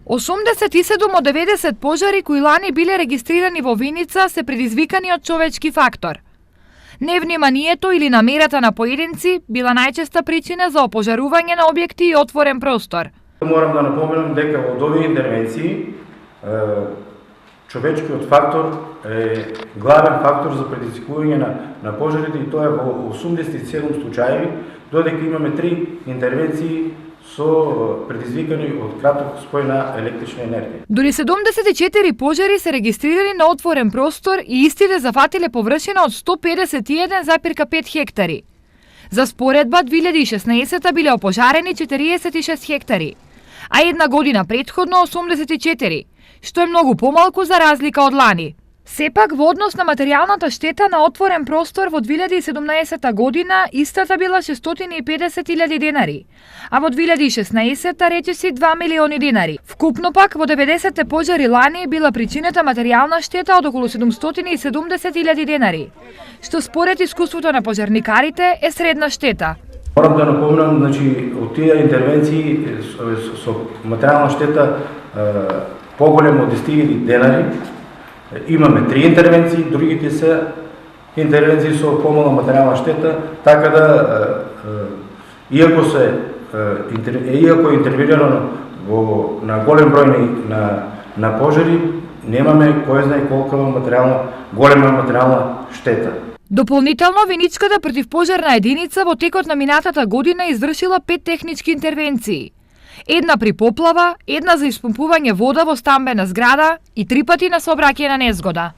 87 од 90 пожари кои лани биле регистрирани во Виница се предизвикани од човечки фактор. Невниманието или намерата на поединци била најчеста причина за опожарување на објекти и отворен простор. Морам да напоменам дека од овие интервенции човечкиот фактор е главен фактор за предизвикување на пожарите и тоа е во 87 случаи, додека имаме 3 интервенции со предизвикани од краток спој на електрична енергија. Дури 74 пожари се регистрирани на отворен простор и истите зафатиле површина од 151,5 хектари. За споредба 2016 биле опожарени 46 хектари, а една година претходно 84, што е многу помалку за разлика од лани. Сепак, во однос на материјалната штета на отворен простор во 2017 година, истата била 650.000 денари, а во 2016 речиси 2 милиони денари. Вкупно пак, во 90 пожари лани била причината материјална штета од околу 770.000 денари, што според искуството на пожарникарите е средна штета. Морам да напомнам, значи, од тие интервенции со материјална штета поголемо од 10.000 денари, имаме 3 интервенции, другите се интервенции со помала материјална штета, така да иако е интервенирано на голем број на пожари, немаме кој знае колку голема материјална штета. Дополнително, Виничката противпожарна единица во текот на минатата година извршила 5 технички интервенции. Една при поплава, една за испумпување вода во стамбена зграда и 3 пати на сообраќајна незгода.